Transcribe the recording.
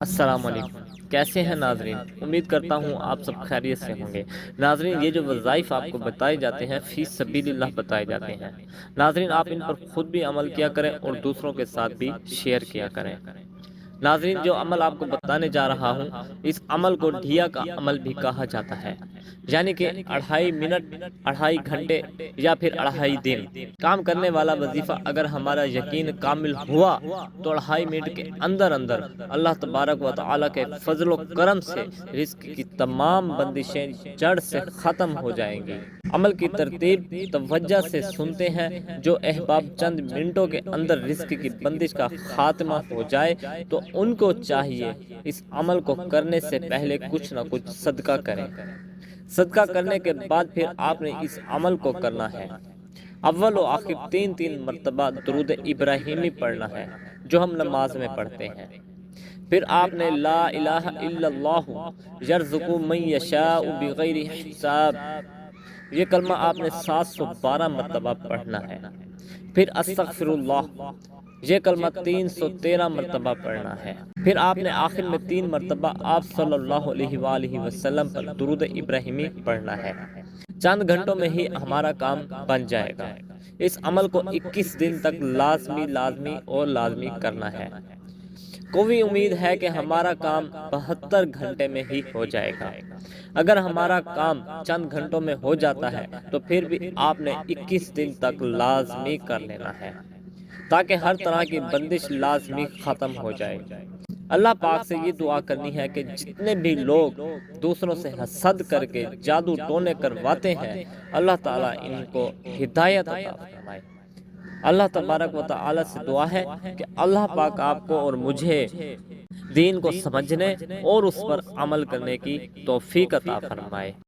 السلام علیکم، کیسے ہیں ناظرین؟ امید کرتا ہوں آپ سب خیریت سے ہوں گے۔ ناظرین، یہ جو وظائف آپ کو بتائے جاتے ہیں فی سبیل اللہ بتائے جاتے ہیں، ناظرین آپ ان پر خود بھی عمل کیا کریں اور دوسروں کے ساتھ بھی شیئر کیا کریں۔ ناظرین، جو عمل آپ کو بتانے جا رہا ہوں اس عمل کو ڈھیا کا عمل بھی کہا جاتا ہے، یعنی کہ 2.5 منٹ، 2.5 گھنٹے یا پھر 2.5 دن کام کرنے والا وظیفہ اگر ہمارا یقین کامل ہوا تو 2.5 منٹ کے اندر اندر اللہ تبارک و تعالیٰ کے فضل و کرم سے رزق کی تمام بندشیں جڑ سے ختم ہو جائیں گی۔ عمل کی ترتیب توجہ سے سنتے ہیں۔ جو احباب چند منٹوں کے اندر رزق کی بندش کا خاتمہ ہو جائے تو ان کو چاہیے اس عمل کو کرنے سے پہلے کچھ نہ کچھ صدقہ کریں۔ صدقہ کرنے کے بعد پھر آپ نے اس عمل کو کرنا ہے۔ اول و آخر 3 مرتبہ درود ابراہیمی پڑھنا ہے جو ہم نماز میں پڑھتے ہیں۔ پھر آپ نے لا الہ الا اللہ یرزق من یشاء بغیر حساب، یہ کلمہ آپ نے 712 مرتبہ پڑھنا ہے۔ پھر استغفر اللہ، یہ کلمہ 313 مرتبہ پڑھنا ہے۔ پھر آپ نے آخر میں 3 مرتبہ آپ صلی اللہ علیہ وآلہ وسلم پر درود ابراہیمی پڑھنا ہے۔ چند گھنٹوں میں ہی ہمارا کام بن جائے گا۔ اس عمل کو 21 دن تک لازمی کرنا ہے۔ کوئی امید ہے کہ ہمارا کام 72 گھنٹے میں ہی ہو جائے گا۔ اگر ہمارا کام چند گھنٹوں میں ہو جاتا ہے تو پھر بھی آپ نے 21 دن تک لازمی کر لینا ہے تاکہ ہر طرح کی بندش لازمی ختم ہو جائے۔ اللہ پاک سے یہ دعا کرنی ہے کہ جتنے بھی لوگ دوسروں سے حسد کر کے جادو ٹونے کرواتے ہیں، اللہ تعالیٰ ان کو ہدایت عطا فرمائے۔ اللہ تبارک و تعالی سے دعا ہے کہ اللہ پاک آپ کو اور مجھے دین کو سمجھنے اور اس پر عمل کرنے کی توفیق عطا فرمائے۔